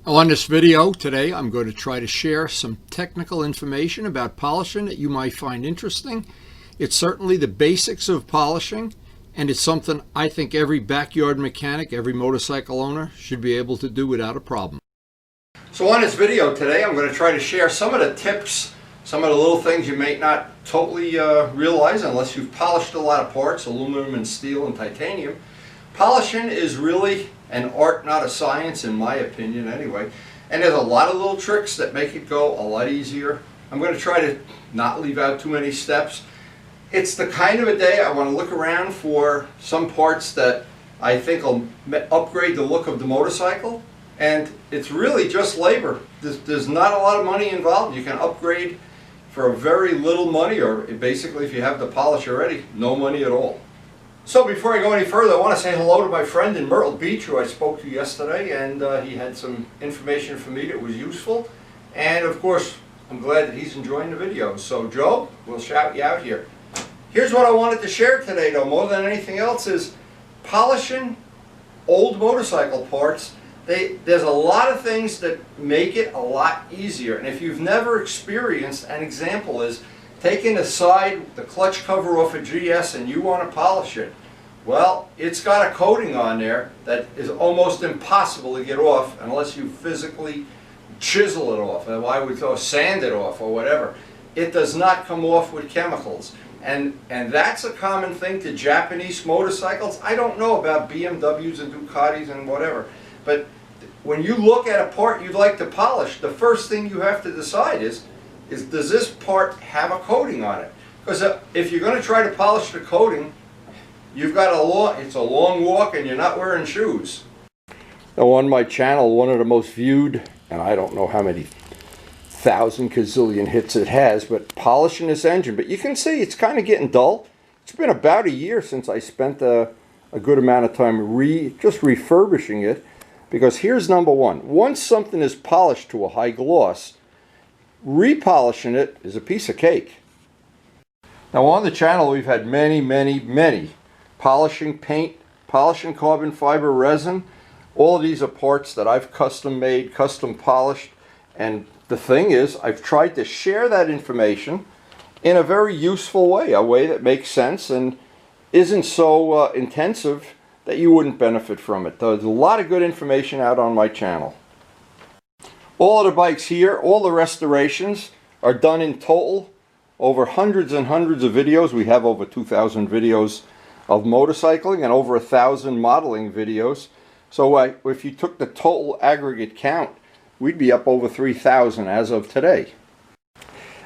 On this video today, I'm going to try to share some technical information about polishing that you might find interesting. It's certainly the basics of polishing, and it's something I think every backyard mechanic, every motorcycle owner should be able to do without a problem. So on this video today, I'm going to try to share some of the tips, some of the little things you may not totally realize unless you've polished a lot of parts, aluminum and steel and titanium. Polishing is really an art, not a science, in my opinion anyway. And there's a lot of little tricks that make it go a lot easier. I'm going to try to not leave out too many steps. It's the kind of a day I want to look around for some parts that I think will upgrade the look of the motorcycle. And it's really just labor. There's not a lot of money involved. You can upgrade for a very little money, or basically if you have the polish already, no money at all. So before I go any further, I want to say hello to my friend in Myrtle Beach who I spoke to yesterday, and he had some information for me that was useful. And of course, I'm glad that he's enjoying the video. So Joe, we'll shout you out here. Here's what I wanted to share today though, more than anything else, is polishing old motorcycle parts. There's a lot of things that make it a lot easier. And if you've never experienced, an example is taking the clutch cover off a GS and you want to polish it. Well, it's got a coating on there that is almost impossible to get off unless you physically chisel it off. I would go sand it off or whatever. It does not come off with chemicals. And that's a common thing to Japanese motorcycles. I don't know about BMWs and Ducatis and whatever. But when you look at a part you'd like to polish, the first thing you have to decide is does this part have a coating on it? Because if you're going to try to polish the coating, you've got it's a long walk and you're not wearing shoes. Now on my channel, one of the most viewed, and I don't know how many thousand gazillion hits it has, but polishing this engine. But you can see it's kind of getting dull. It's been about a year since I spent a good amount of time just refurbishing it. Because here's number one. Once something is polished to a high gloss, repolishing it is a piece of cake. Now on the channel we've had many polishing paint, polishing carbon fiber resin. All of these are parts that I've custom made, custom polished, and the thing is I've tried to share that information in a very useful way, a way that makes sense and isn't so intensive that you wouldn't benefit from it. There's a lot of good information out on my channel. All of the bikes here, all the restorations are done in total over hundreds and hundreds of videos. We have over 2,000 videos of motorcycling and over 1,000 modeling videos. So if you took the total aggregate count, we'd be up over 3,000 as of today.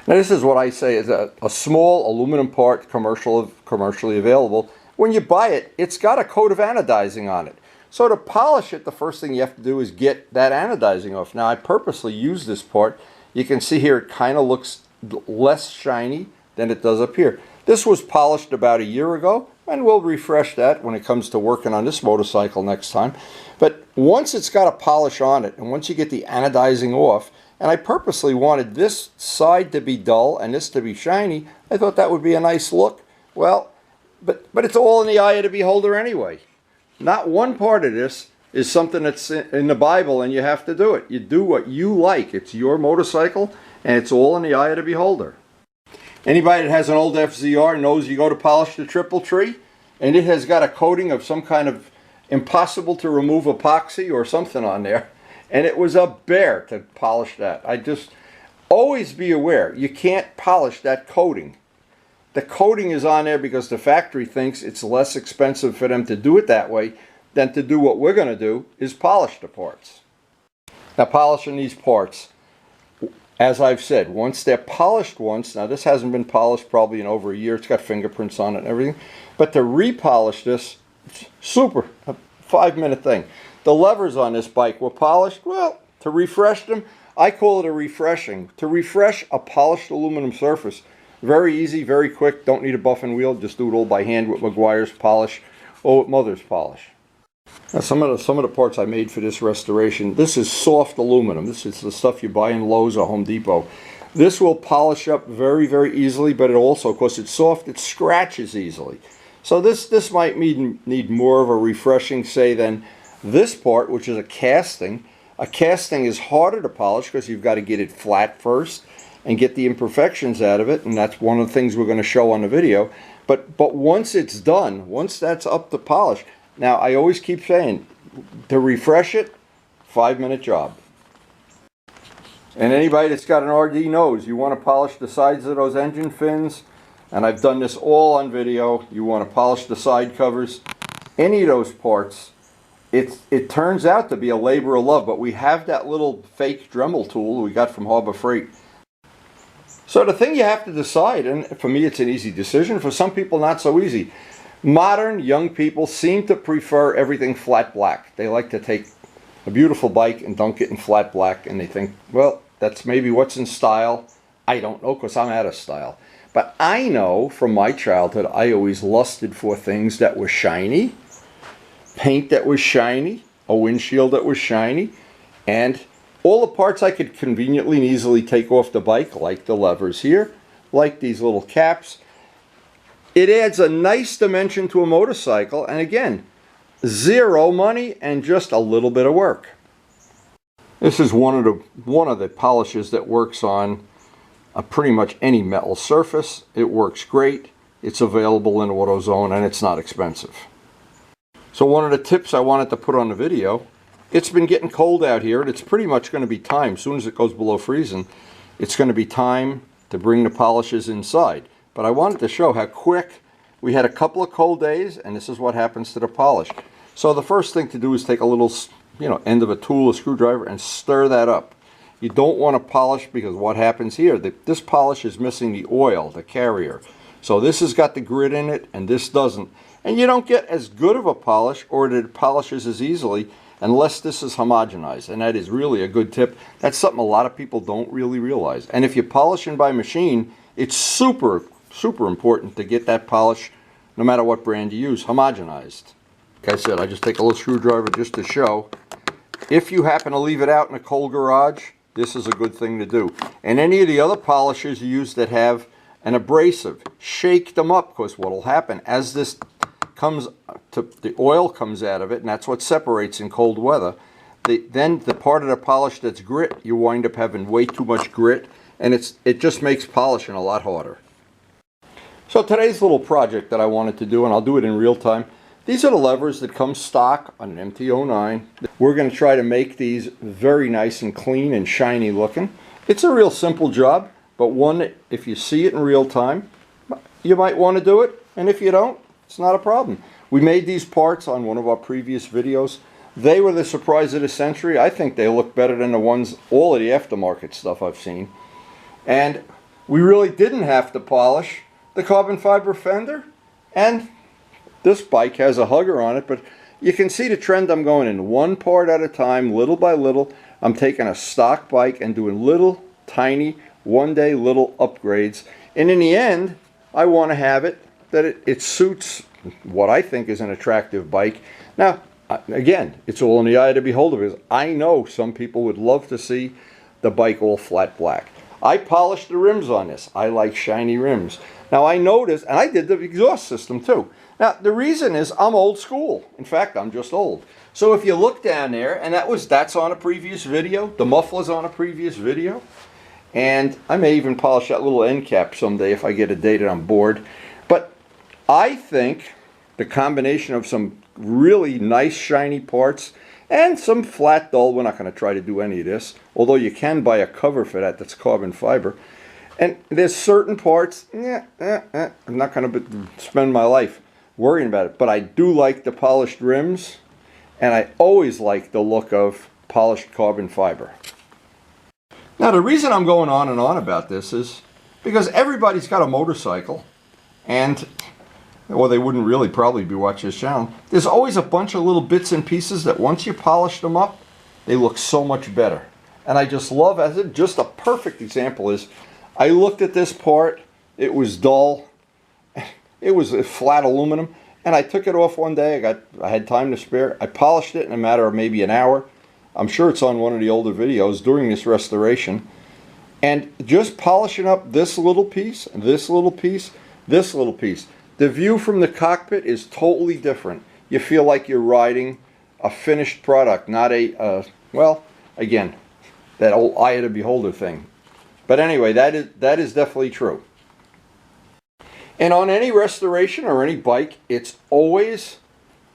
Now this is what I say is a small aluminum part commercially available. When you buy it, it's got a coat of anodizing on it. So to polish it, the first thing you have to do is get that anodizing off. Now I purposely use this part. You can see here it kind of looks less shiny than it does up here. This was polished about a year ago, and we'll refresh that when it comes to working on this motorcycle next time. But once it's got a polish on it, and once you get the anodizing off, and I purposely wanted this side to be dull and this to be shiny, I thought that would be a nice look. Well, but it's all in the eye of the beholder anyway. Not one part of this is something that's in the Bible and you have to do it. You do what you like. It's your motorcycle and it's all in the eye of the beholder. Anybody that has an old FZR knows you go to polish the triple tree and it has got a coating of some kind of impossible to remove epoxy or something on there. And it was a bear to polish that. I just always be aware, you can't polish that coating. The coating is on there because the factory thinks it's less expensive for them to do it that way than to do what we're going to do, is polish the parts. Now polishing these parts, as I've said, once they're polished once, now this hasn't been polished probably in over a year, it's got fingerprints on it and everything, but to repolish this, super, a 5-minute thing. The levers on this bike were polished, well, to refresh them, I call it a refreshing. To refresh a polished aluminum surface, very easy, very quick, don't need a buffing wheel, just do it all by hand with McGuire's polish or with Mother's polish. Now some of the parts I made for this restoration, this is soft aluminum. This is the stuff you buy in Lowe's or Home Depot. This will polish up very easily, but it also, of course it's soft, it scratches easily. So this might need more of a refreshing, say, than this part, which is a casting. A casting is harder to polish because you've got to get it flat first and get the imperfections out of it, and that's one of the things we're going to show on the video. But once it's done, once that's up to polish, now I always keep saying, to refresh it, 5-minute job. And anybody that's got an RD knows you want to polish the sides of those engine fins, and I've done this all on video. You want to polish the side covers, any of those parts. It turns out to be a labor of love, but we have that little fake Dremel tool we got from Harbor Freight. So the thing you have to decide, and for me it's an easy decision, for some people not so easy. Modern young people seem to prefer everything flat black. They like to take a beautiful bike and dunk it in flat black, and they think, well, that's maybe what's in style. I don't know, because I'm out of style. But I know from my childhood, I always lusted for things that were shiny, paint that was shiny, a windshield that was shiny, and all the parts I could conveniently and easily take off the bike, like the levers here, like these little caps. It adds a nice dimension to a motorcycle, and again, zero money and just a little bit of work. This is one of the polishes that works on pretty much any metal surface. It works great. It's available in AutoZone, and it's not expensive. So one of the tips I wanted to put on the video, it's been getting cold out here, and it's pretty much going to be time, as soon as it goes below freezing, it's going to be time to bring the polishes inside. But I wanted to show how quick, we had a couple of cold days, and this is what happens to the polish. So the first thing to do is take a little, end of a tool, a screwdriver, and stir that up. You don't want to polish, because what happens here, this polish is missing the oil, the carrier. So this has got the grit in it, and this doesn't. And you don't get as good of a polish, or that it polishes as easily, unless this is homogenized, and that is really a good tip. That's something a lot of people don't really realize. And if you're polishing by machine, it's super important to get that polish, no matter what brand you use, homogenized. Like I said, I just take a little screwdriver just to show. If you happen to leave it out in a cold garage, this is a good thing to do. And any of the other polishes you use that have an abrasive, shake them up, because what will happen as this comes to, the oil comes out of it, and that's what separates in cold weather. Then the part of the polish that's grit, you wind up having way too much grit, and it just makes polishing a lot harder. So today's little project that I wanted to do, and I'll do it in real time, these are the levers that come stock on an MT-09. We're going to try to make these very nice and clean and shiny looking. It's a real simple job, but one that if you see it in real time, you might want to do it, and if you don't, it's not a problem. We made these parts on one of our previous videos. They were the surprise of the century. I think they look better than the ones, all of the aftermarket stuff I've seen. And we really didn't have to polish the carbon fiber fender, and this bike has a hugger on it, but you can see the trend I'm going in. One part at a time, little by little. I'm taking a stock bike and doing little, tiny, one-day little upgrades. And in the end, I want to have it that it suits what I think is an attractive bike. Now, again, it's all in the eye of the beholder, because I know some people would love to see the bike all flat black. I polished the rims on this. I like shiny rims. Now I noticed, and I did the exhaust system too. Now the reason is I'm old school. In fact, I'm just old. So if you look down there, and that's on a previous video, the muffler's on a previous video, and I may even polish that little end cap someday if I get a day that I'm bored. But I think the combination of some really nice shiny parts and some flat dull, we're not going to try to do any of this, although you can buy a cover for that's carbon fiber. And there's certain parts, I'm not going to spend my life worrying about it, but I do like the polished rims, and I always like the look of polished carbon fiber. Now the reason I'm going on and on about this is because everybody's got a motorcycle, and or they wouldn't really probably be watching this channel. There's always a bunch of little bits and pieces that once you polish them up, they look so much better. And I just love, just a perfect example is, I looked at this part, it was dull, it was flat aluminum, and I took it off one day. I had time to spare. I polished it in a matter of maybe an hour. I'm sure it's on one of the older videos during this restoration. And just polishing up this little piece, this little piece, this little piece. The view from the cockpit is totally different. You feel like you're riding a finished product, not well, again, that old eye of the beholder thing. But anyway, that is definitely true. And on any restoration or any bike, it's always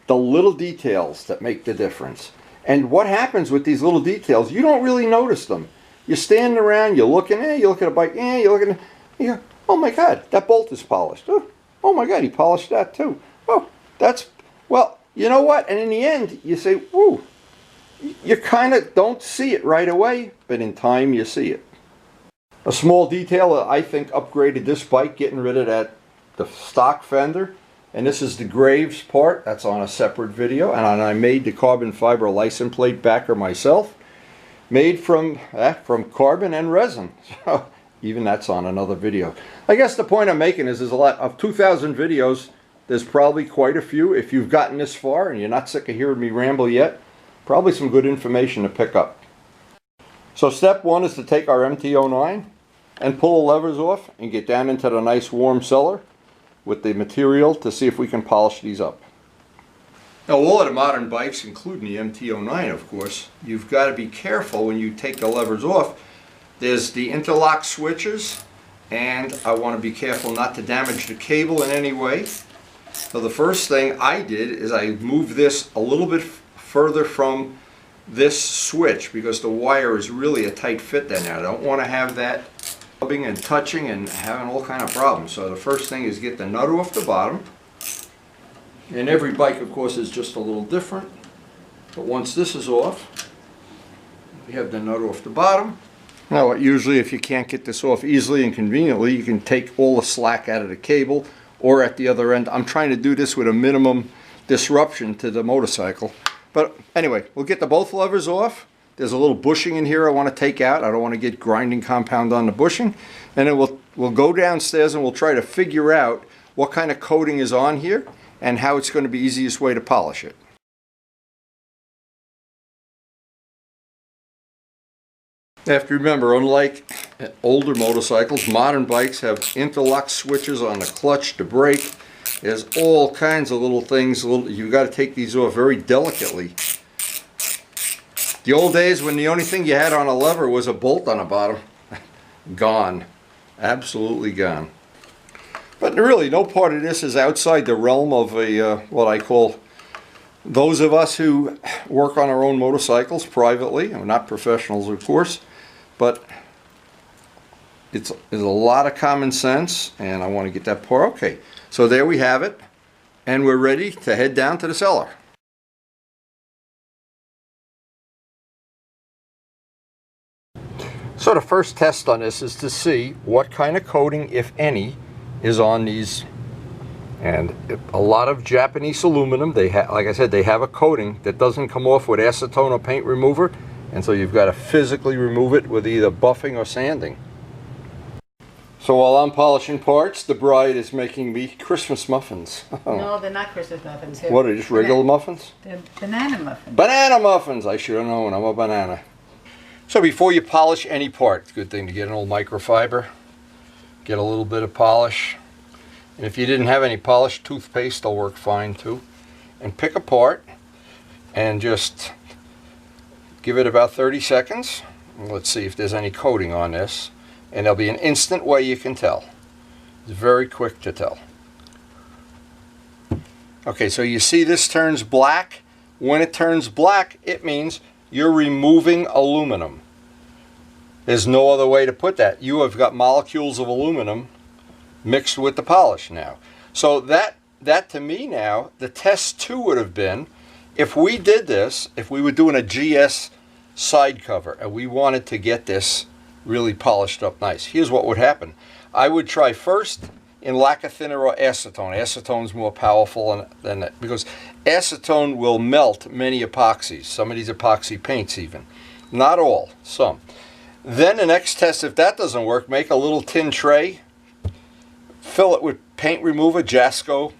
the little details that make the difference. And what happens with these little details, you don't really notice them. You're standing around, you're looking, you look at a bike, you're looking, you go, oh my God, that bolt is polished. Oh my God, he polished that too. Oh, that's, well, you know what? And in the end, you say, whoa, you kind of don't see it right away, but in time you see it. A small detail that I think upgraded this bike, getting rid of the stock fender. And this is the Graves part. That's on a separate video. And I made the carbon fiber license plate backer myself. Made from carbon and resin. So even that's on another video. I guess the point I'm making is there's a lot of 2,000 videos. There's probably quite a few. If you've gotten this far and you're not sick of hearing me ramble yet, probably some good information to pick up. So step one is to take our MT-09 and pull the levers off and get down into the nice warm cellar with the material to see if we can polish these up. Now all of the modern bikes, including the MT-09 of course, you've got to be careful when you take the levers off. There's the interlock switches, and I want to be careful not to damage the cable in any way. So the first thing I did is I moved this a little bit further from this switch because the wire is really a tight fit there now. I don't want to have that rubbing and touching and having all kind of problems. So the first thing is get the nut off the bottom. And every bike of course is just a little different. But once this is off, we have the nut off the bottom. Now usually if you can't get this off easily and conveniently, you can take all the slack out of the cable, or at the other end. I'm trying to do this with a minimum disruption to the motorcycle. But anyway, we'll get the both levers off. There's a little bushing in here I want to take out. I don't want to get grinding compound on the bushing. And then we'll go downstairs and we'll try to figure out what kind of coating is on here and how it's going to be the easiest way to polish it. You have to remember, unlike older motorcycles, modern bikes have interlock switches on the clutch, the brake. There's all kinds of little things. You've got to take these off very delicately. The old days when the only thing you had on a lever was a bolt on the bottom, gone. Absolutely gone. But really, no part of this is outside the realm of what I call those of us who work on our own motorcycles privately. We're not professionals, of course, but it's a lot of common sense, and I want to get that part. Okay, so there we have it, and we're ready to head down to the cellar. So the first test on this is to see what kind of coating, if any, is on these. And a lot of Japanese aluminum, like I said, they have a coating that doesn't come off with acetone or paint remover, and so you've got to physically remove it with either buffing or sanding. So while I'm polishing parts, the bride is making me Christmas muffins. No, they're not Christmas muffins. What, are they just regular muffins? They're banana muffins. Banana muffins! I should have known. I'm a banana. So before you polish any part, it's a good thing to get an old microfiber, get a little bit of polish, and if you didn't have any polish, toothpaste will work fine too. And pick apart and just give it about 30 seconds. Let's see if there's any coating on this, and there'll be an instant way you can tell. It's very quick to tell. Okay, so you see this turns black. When it turns black, it means you're removing aluminum. There's no other way to put that. You have got molecules of aluminum mixed with the polish now. So that to me now, the test too would have been, if we did this, if we were doing a GS side cover and we wanted to get this really polished up nice, here's what would happen. I would try first in lacquer thinner or acetone. Acetone's more powerful than that, because acetone will melt many epoxies, some of these epoxy paints even. Not all, some. Then the next test, if that doesn't work, make a little tin tray, fill it with paint remover, Jasco,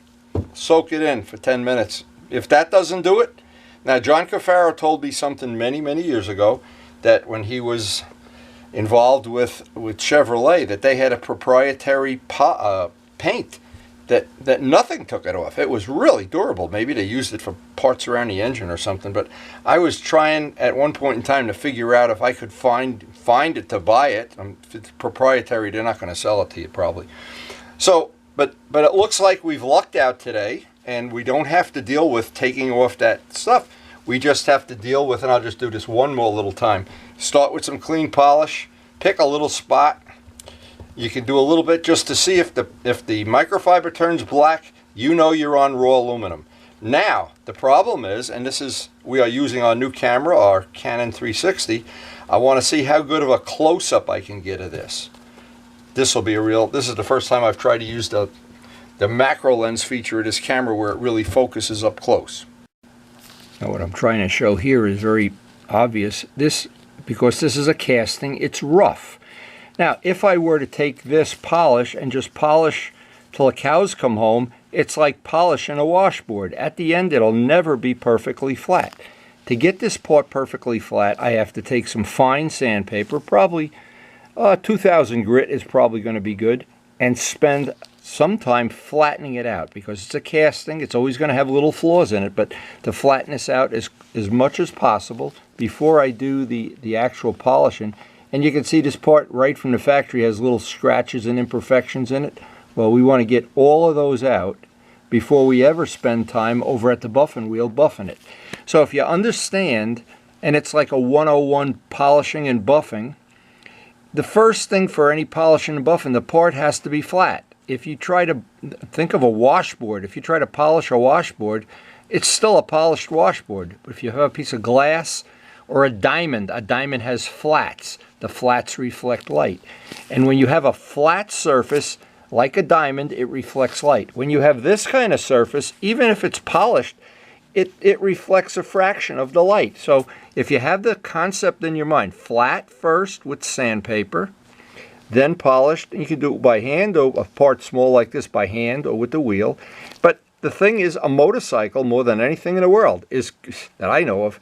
soak it in for 10 minutes. If that doesn't do it, now John Cafaro told me something many, many years ago, that when he was involved with Chevrolet, that they had a proprietary paint that nothing took it off. It was really durable. Maybe they used it for parts around the engine or something, but I was trying at one point in time to figure out if I could find it to buy it. If it's proprietary, they're not going to sell it to you probably. So, but it looks like we've lucked out today, and we don't have to deal with taking off that stuff. We just have to deal with, and I'll just do this one more little time. Start with some clean polish, pick a little spot. You can do a little bit just to see if the microfiber turns black, you know you're on raw aluminum. Now, the problem is, and we are using our new camera, our Canon 360. I want to see how good of a close-up I can get of this. This is the first time I've tried to use the macro lens feature of this camera where it really focuses up close. Now what I'm trying to show here is very obvious. Because this is a casting, it's rough. Now, if I were to take this polish and just polish till the cows come home, it's like polishing a washboard. At the end, it'll never be perfectly flat. To get this part perfectly flat, I have to take some fine sandpaper, probably 2000 grit is probably going to be good, and spend some time flattening it out. Because it's a casting, it's always going to have little flaws in it, but to flatten this out as much as possible before I do the actual polishing. And you can see this part right from the factory has little scratches and imperfections in it. Well, we want to get all of those out before we ever spend time over at the buffing wheel buffing it. So if you understand, and it's like a 101 polishing and buffing, the first thing for any polishing and buffing, the part has to be flat. If you try to think of a washboard, if you try to polish a washboard, it's still a polished washboard. But if you have a piece of glass or a diamond has flats. The flats reflect light. And when you have a flat surface, like a diamond, it reflects light. When you have this kind of surface, even if it's polished, it reflects a fraction of the light. So if you have the concept in your mind, flat first with sandpaper, then polished, and you can do it by hand, or a part small like this by hand, or with the wheel. But the thing is, a motorcycle, more than anything in the world, that I know of,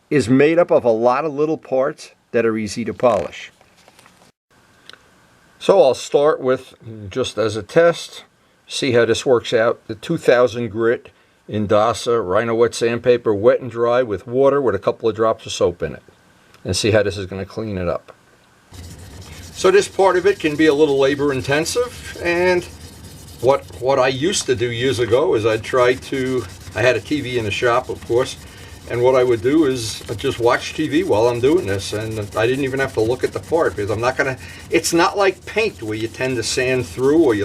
is made up of a lot of little parts that are easy to polish. So I'll start with, just as a test, see how this works out, the 2000 grit Indasa Rhino Wet Sandpaper, wet and dry with water with a couple of drops of soap in it, and see how this is going to clean it up. So this part of it can be a little labor intensive, and what I used to do years ago is I had a TV in the shop, of course, and what I would do is just watch TV while I'm doing this, and I didn't even have to look at the part, because it's not like paint where you tend to sand through, or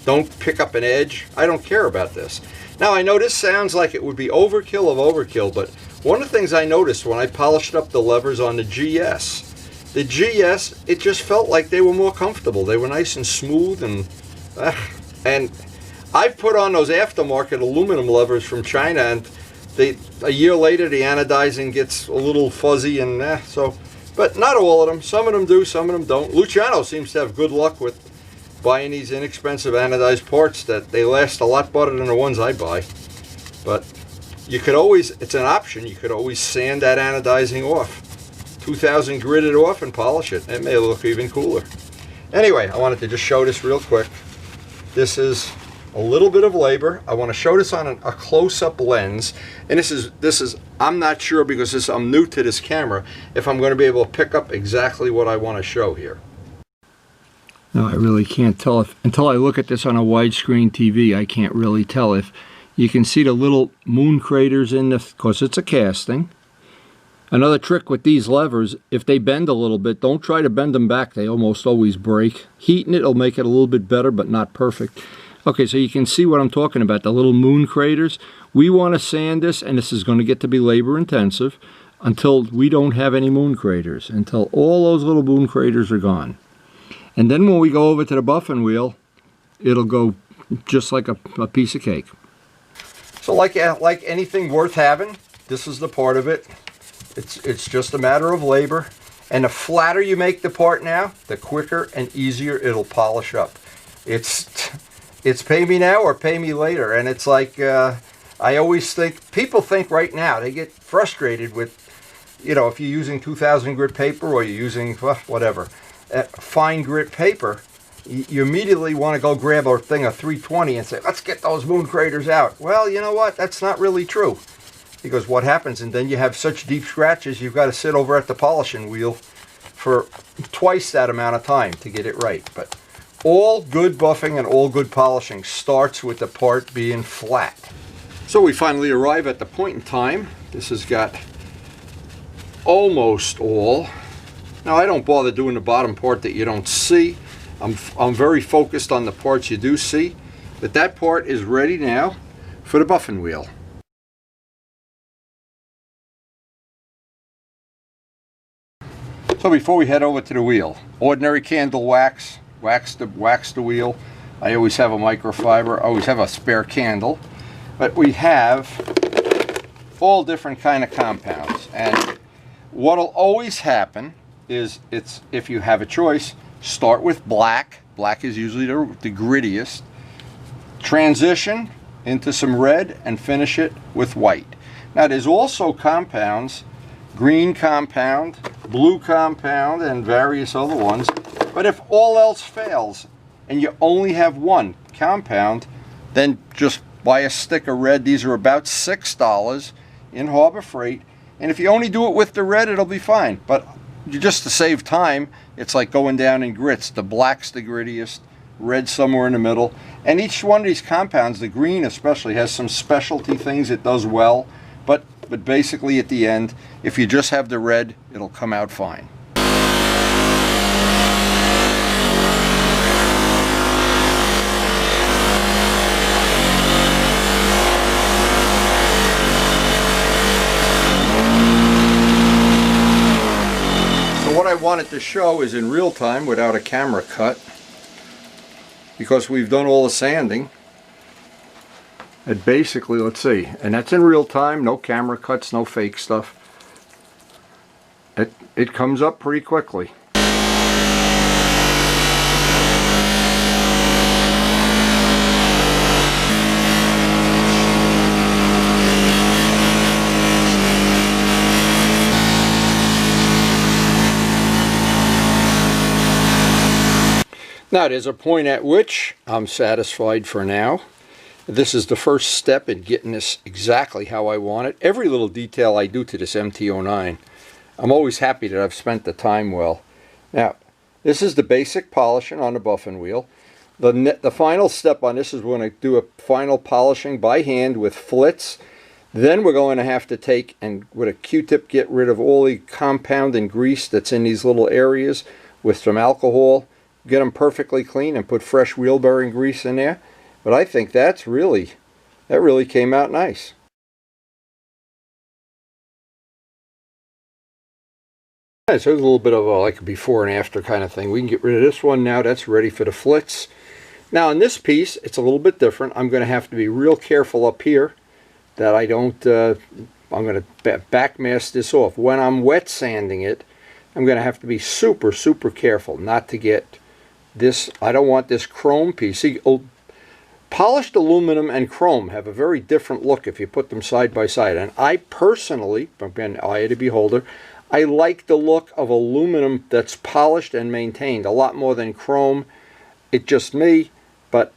don't pick up an edge. I don't care about this. Now I know this sounds like it would be overkill of overkill, but one of the things I noticed when I polished up the levers on the GS, it just felt like they were more comfortable. They were nice and smooth, and I've put on those aftermarket aluminum levers from China, and a year later the anodizing gets a little fuzzy, and but not all of them. Some of them do, some of them don't. Luciano seems to have good luck with buying these inexpensive anodized parts that they last a lot better than the ones I buy. But you could always, it's an option, you could always sand that anodizing off. 2000 grit it off and polish it. It may look even cooler. Anyway, I wanted to just show this real quick. This is a little bit of labor. I want to show this on a close-up lens, and this is I'm not sure, because I'm new to this camera, if I'm going to be able to pick up exactly what I want to show here. No, I really can't tell until I look at this on a widescreen TV. I can't really tell if you can see the little moon craters in this, because it's a casting. Another trick with these levers, if they bend a little bit, don't try to bend them back. They almost always break. Heating it will make it a little bit better, but not perfect. Okay, so you can see what I'm talking about, the little moon craters. We want to sand this, and this is going to get to be labor intensive until we don't have any moon craters, until all those little moon craters are gone. And then when we go over to the buffing wheel, it'll go just like a piece of cake. So like anything worth having, this is the part of it. It's just a matter of labor. And the flatter you make the part now, the quicker and easier it'll polish up. It's pay me now or pay me later. And it's like, I always think, people think right now, they get frustrated with, if you're using 2000 grit paper or you're using, whatever, fine grit paper. you immediately want to go grab a thing of 320 and say, let's get those moon craters out. Well, you know what? That's not really true. Because what happens, and then you have such deep scratches, you've got to sit over at the polishing wheel for twice that amount of time to get it right. But all good buffing and all good polishing starts with the part being flat. So we finally arrive at the point in time. This has got almost all. Now I don't bother doing the bottom part that you don't see. I'm very focused on the parts you do see. But that part is ready now for the buffing wheel. So before we head over to the wheel, ordinary candle wax the wheel. I always have a microfiber, I always have a spare candle. But we have all different kind of compounds. And what'll always happen is, if you have a choice, start with black. Black is usually the grittiest. Transition into some red and finish it with white. Now there's also compounds, green compound, blue compound, and various other ones. But if all else fails and you only have one compound, then just buy a stick of red. These are about $6 in Harbor Freight. And if you only do it with the red, it'll be fine. But just to save time, it's like going down in grits. The black's the grittiest, red somewhere in the middle. And each one of these compounds, the green especially, has some specialty things it does well. But basically at the end, if you just have the red, it'll come out fine. So what I wanted to show is in real time without a camera cut, because we've done all the sanding. And basically, let's see, and that's in real time, no camera cuts, no fake stuff. It comes up pretty quickly. Now there's a point at which I'm satisfied for now. This is the first step in getting this exactly how I want it. Every little detail I do to this MT-09, I'm always happy that I've spent the time well. Now, this is the basic polishing on the buffing wheel. The final step on this is we're going to do a final polishing by hand with flits. Then we're going to have to take and with a Q-tip get rid of all the compound and grease that's in these little areas with some alcohol. Get them perfectly clean and put fresh wheel bearing grease in there. But I think that really came out nice. So there's a little bit of like a before and after kind of thing. We can get rid of this one now. That's ready for the flits. Now in this piece, it's a little bit different. I'm going to have to be real careful up here that I don't, I'm going to back mask this off. When I'm wet sanding it, I'm going to have to be super, super careful not to get this. I don't want this chrome piece. See, polished aluminum and chrome have a very different look if you put them side by side. And I personally, again, eye of the beholder, I like the look of aluminum that's polished and maintained a lot more than chrome. It's just me, but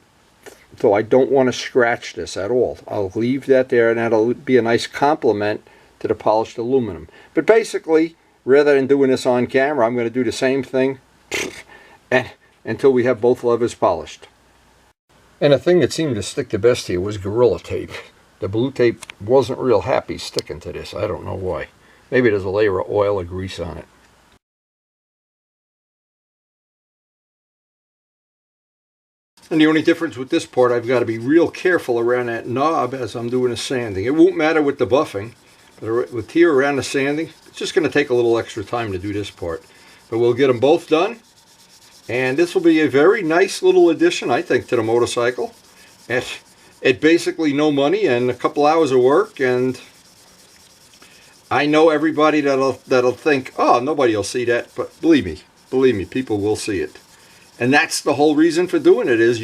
so I don't want to scratch this at all. I'll leave that there, and that'll be a nice complement to the polished aluminum. But basically, rather than doing this on camera, I'm going to do the same thing and until we have both levers polished. And the thing that seemed to stick the best here was Gorilla Tape. The blue tape wasn't real happy sticking to this. I don't know why. Maybe there's a layer of oil or grease on it. And the only difference with this part, I've got to be real careful around that knob as I'm doing the sanding. It won't matter with the buffing, but with here around the sanding, it's just going to take a little extra time to do this part. But we'll get them both done. And this will be a very nice little addition, I think, to the motorcycle. At basically no money and a couple hours of work. And I know everybody that'll think, oh, nobody will see that. But believe me, people will see it. And that's the whole reason for doing it, is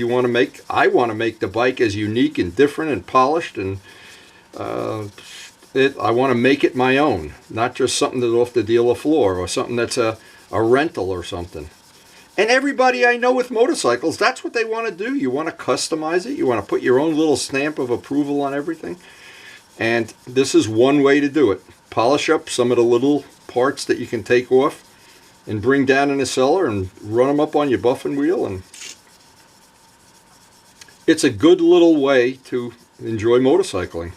I want to make the bike as unique and different and polished, and I want to make it my own, not just something that's off the dealer floor or something that's a rental or something. And everybody I know with motorcycles, that's what they want to do. You want to customize it. You want to put your own little stamp of approval on everything. And this is one way to do it. Polish up some of the little parts that you can take off and bring down in the cellar and run them up on your buffing wheel. And it's a good little way to enjoy motorcycling,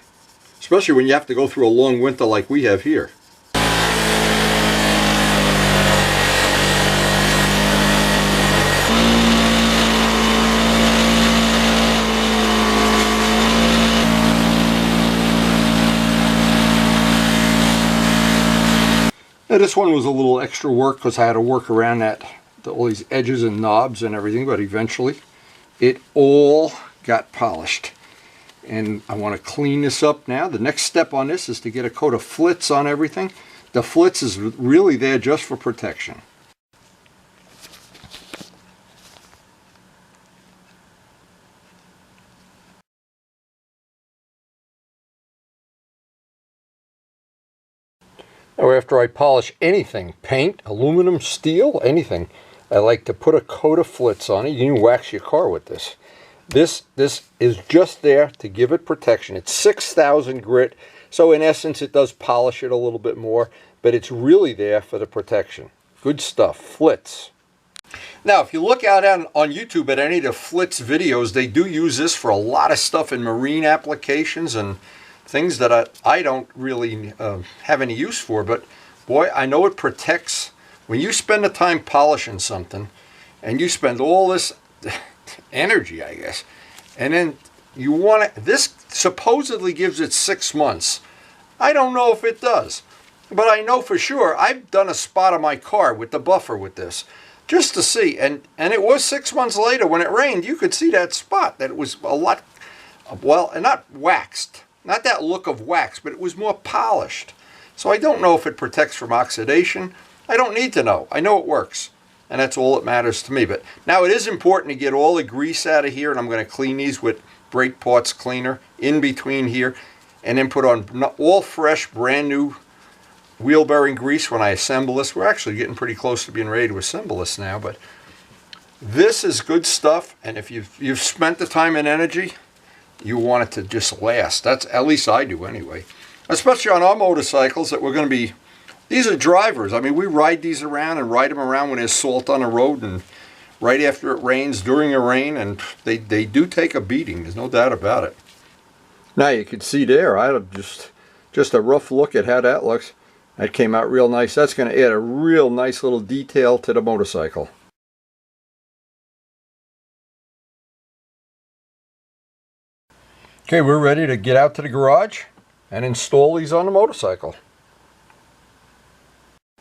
especially when you have to go through a long winter like we have here. Now this one was a little extra work because I had to work around all these edges and knobs and everything, but eventually it all got polished. And I want to clean this up now. The next step on this is to get a coat of flitz on everything. The flitz is really there just for protection. Now after I polish anything, paint, aluminum, steel, anything, I like to put a coat of flitz on it. You can wax your car with this. This is just there to give it protection. It's 6,000 grit, so in essence it does polish it a little bit more, but it's really there for the protection. Good stuff, flitz. Now if you look out on YouTube at any of the flitz videos, they do use this for a lot of stuff in marine applications and things that I don't really have any use for, but boy, I know it protects. When you spend the time polishing something and you spend all this energy, I guess, and then you want it, this supposedly gives it 6 months. I don't know if it does, but I know for sure I've done a spot on my car with the buffer with this just to see, and it was 6 months later when it rained, you could see that spot, that it was a lot, well, and not waxed. Not that look of wax, but it was more polished. So I don't know if it protects from oxidation. I don't need to know. I know it works. And that's all that matters to me. But now it is important to get all the grease out of here. And I'm going to clean these with brake parts cleaner in between here. And then put on all fresh, brand new wheel bearing grease when I assemble this. We're actually getting pretty close to being ready to assemble this now. But this is good stuff. And if you've spent the time and energy, you want it to just last. That's, at least I do anyway. Especially on our motorcycles that we're going to be, these are drivers. I mean, we ride these around and ride them around when there's salt on the road and right after it rains, during a rain, and they do take a beating. There's no doubt about it. Now you can see there, I had just a rough look at how that looks. That came out real nice. That's going to add a real nice little detail to the motorcycle. Okay, we're ready to get out to the garage and install these on the motorcycle.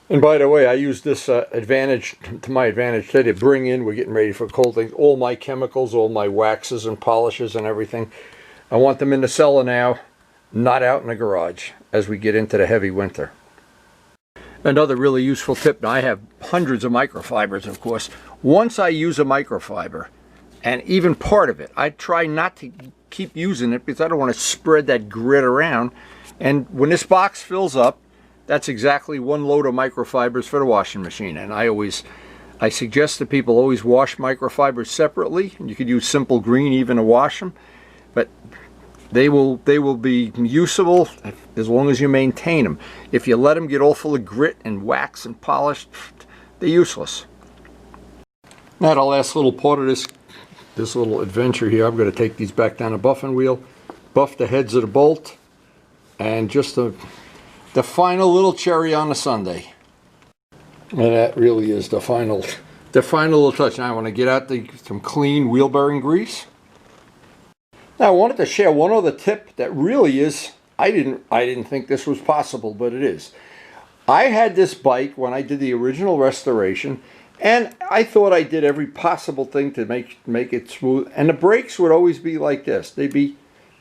And by the way, I use this advantage to my advantage today to bring in, we're getting ready for cold things, all my chemicals, all my waxes and polishes and everything. I want them in the cellar now, not out in the garage as we get into the heavy winter. Another really useful tip, now I have hundreds of microfibers, of course. Once I use a microfiber, and even part of it, I try not to keep using it because I don't want to spread that grit around. And when this box fills up, that's exactly one load of microfibers for the washing machine. And I suggest that people always wash microfibers separately. You could use simple green even to wash them, but they will be usable as long as you maintain them. If you let them get all full of grit and wax and polish, they're useless. Now the last little part of this little adventure here, I'm going to take these back down the buffing wheel, buff the heads of the bolt, and just the final little cherry on the sundae. And that really is the final little touch. Now I want to get out some clean wheel bearing grease. Now I wanted to share one other tip that really is, I didn't think this was possible, but it is. I had this bike when I did the original restoration, and I thought I did every possible thing to make it smooth. And the brakes would always be like this. They'd be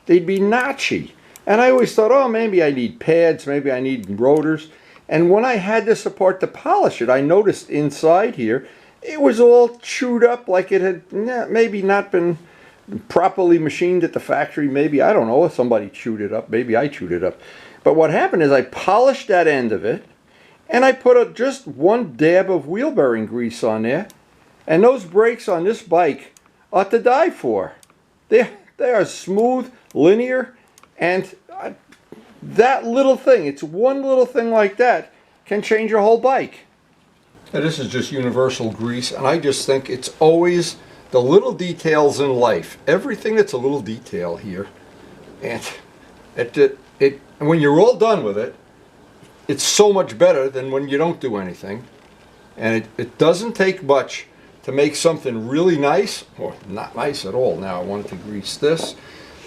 notchy. And I always thought, oh, maybe I need pads, maybe I need rotors. And when I had this apart to polish it, I noticed inside here, it was all chewed up like it had maybe not been properly machined at the factory. Maybe, I don't know, if somebody chewed it up. Maybe I chewed it up. But what happened is I polished that end of it, and I put just one dab of wheel bearing grease on there, And those brakes on this bike are to die for. They are smooth, linear, and that little thing, it's one little thing like that, can change your whole bike. Now, this is just universal grease, and I just think it's always the little details in life. Everything that's a little detail here. And when you're all done with it, it's so much better than when you don't do anything. And it doesn't take much to make something really nice, or not nice at all. Now I wanted to grease this.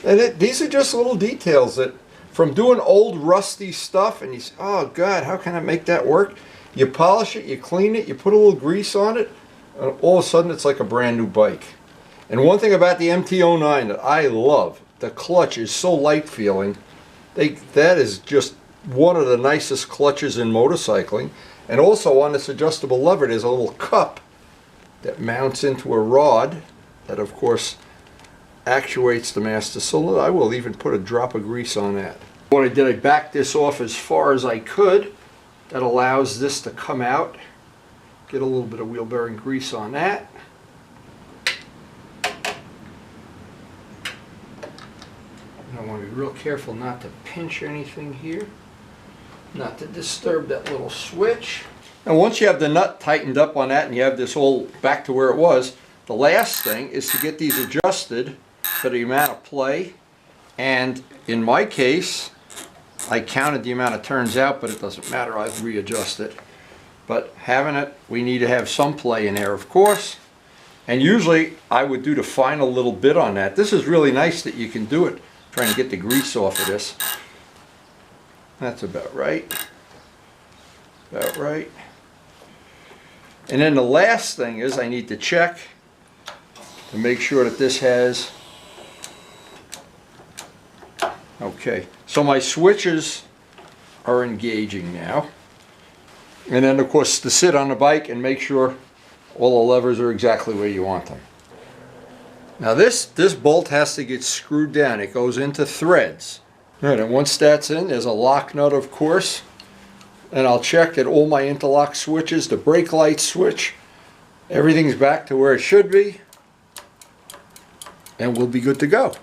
And these are just little details that, from doing old rusty stuff, and you say, oh God, how can I make that work? You polish it, you clean it, you put a little grease on it, and all of a sudden it's like a brand new bike. And one thing about the MT-09 that I love, the clutch is so light feeling. That is just one of the nicest clutches in motorcycling. And also on this adjustable lever, there's a little cup that mounts into a rod that, of course, actuates the master cylinder. I will even put a drop of grease on that. What I did, I backed this off as far as I could. That allows this to come out. Get a little bit of wheel bearing grease on that. And I want to be real careful not to pinch anything here, not to disturb that little switch. And once you have the nut tightened up on that and you have this all back to where it was, the last thing is to get these adjusted for the amount of play. And in my case, I counted the amount of turns out, but it doesn't matter, I've readjusted it. But having it, we need to have some play in there, of course. And usually I would do the final little bit on that. This is really nice that you can do it, trying to get the grease off of this. That's about right. About right. And then the last thing is I need to check to make sure that this has, okay, so my switches are engaging now. And then of course to sit on the bike and make sure all the levers are exactly where you want them. Now this bolt has to get screwed down. It goes into threads. All right, and once that's in, there's a lock nut, of course. And I'll check that all my interlock switches, the brake light switch, everything's back to where it should be. And we'll be good to go.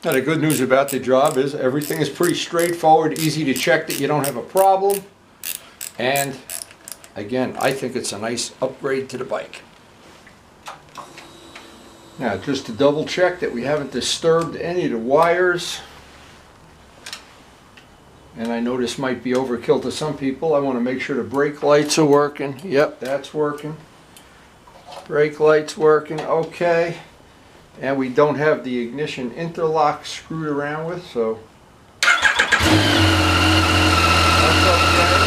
Now the good news about the job is everything is pretty straightforward, easy to check that you don't have a problem. And again, I think it's a nice upgrade to the bike. Now just to double check that we haven't disturbed any of the wires. And I know this might be overkill to some people. I want to make sure the brake lights are working. Yep, that's working. Brake lights working, okay. And we don't have the ignition interlock screwed around with, so that's okay.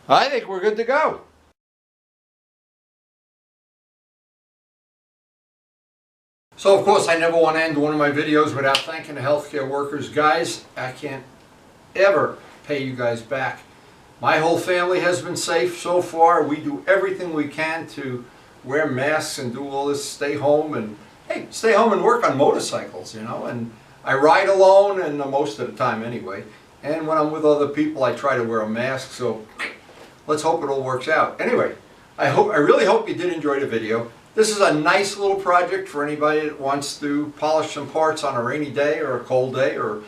I think we're good to go. So of course I never want to end one of my videos without thanking the healthcare workers. Guys, I can't ever pay you guys back. My whole family has been safe so far. We do everything we can to wear masks and do all this, stay home, and hey, stay home and work on motorcycles, you know. And I ride alone, and most of the time anyway. And when I'm with other people, I try to wear a mask, so let's hope it all works out. Anyway, I really hope you did enjoy the video. This is a nice little project for anybody that wants to polish some parts on a rainy day or a cold day, or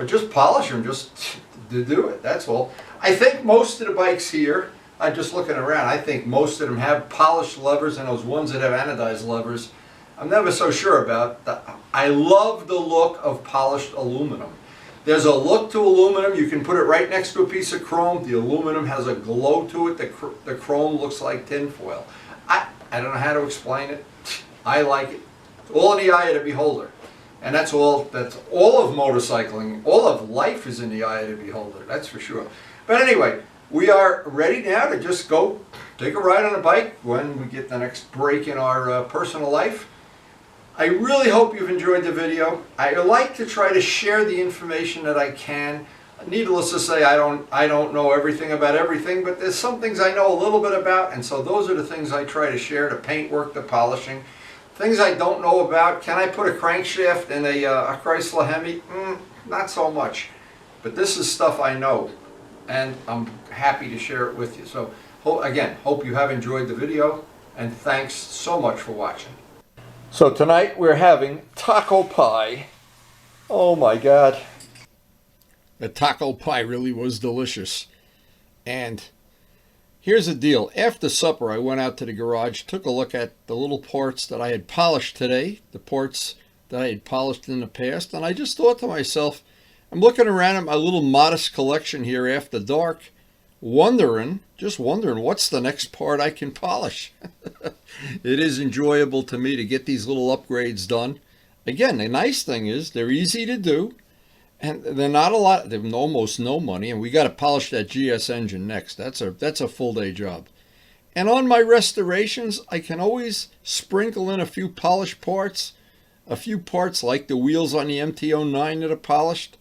just polish them, just to do it, that's all. I think most of the bikes here, I'm just looking around, I think most of them have polished levers, and those ones that have anodized levers, I'm never so sure about. I love the look of polished aluminum. There's a look to aluminum. You can put it right next to a piece of chrome. The aluminum has a glow to it. The chrome looks like tinfoil. I don't know how to explain it. I like it. It's all in the eye of the beholder. And that's all of motorcycling. All of life is in the eye of the beholder, that's for sure. But anyway, we are ready now to just go take a ride on a bike when we get the next break in our personal life. I really hope you've enjoyed the video. I like to try to share the information that I can. Needless to say, I don't know everything about everything, but there's some things I know a little bit about, and so those are the things I try to share: the paintwork, the polishing, Things I don't know about. Can I put a crankshaft in a Chrysler Hemi? Not so much. But this is stuff I know, and I'm happy to share it with you. So again, hope you have enjoyed the video, and thanks so much for watching. So tonight we're having taco pie. Oh my God. The taco pie really was delicious. And here's the deal. After supper, I went out to the garage, took a look at the little parts that I had polished today, the parts that I had polished in the past, and I just thought to myself, I'm looking around at my little modest collection here after dark, just wondering what's the next part I can polish. It is enjoyable to me to get these little upgrades done. Again, the nice thing is they're easy to do, and they're not a lot. They're almost no money, and we got to polish that GS engine next. That's a full day job. And on my restorations, I can always sprinkle in a few polished parts, a few parts like the wheels on the MT-09 that are polished.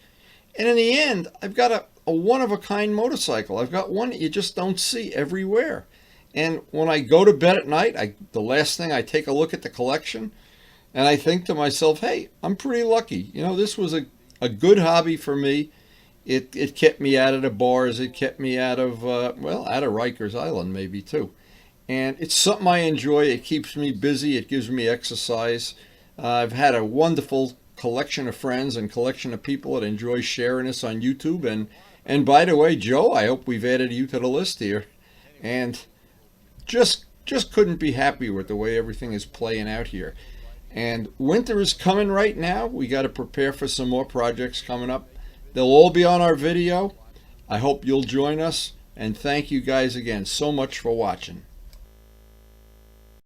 And in the end, I've got a one-of-a-kind motorcycle. I've got one that you just don't see everywhere. And when I go to bed at night, the last thing I take a look at the collection, and I think to myself, hey, I'm pretty lucky. You know, this was a good hobby for me. It kept me out of the bars. It kept me out of, out of Rikers Island maybe too. And it's something I enjoy. It keeps me busy. It gives me exercise. I've had a wonderful collection of friends and collection of people that enjoy sharing this on YouTube. And by the way, Joe, I hope we've added you to the list here. And just couldn't be happier with the way everything is playing out here. And winter is coming right now. We got to prepare for some more projects coming up. They'll all be on our video. I hope you'll join us. And thank you guys again so much for watching.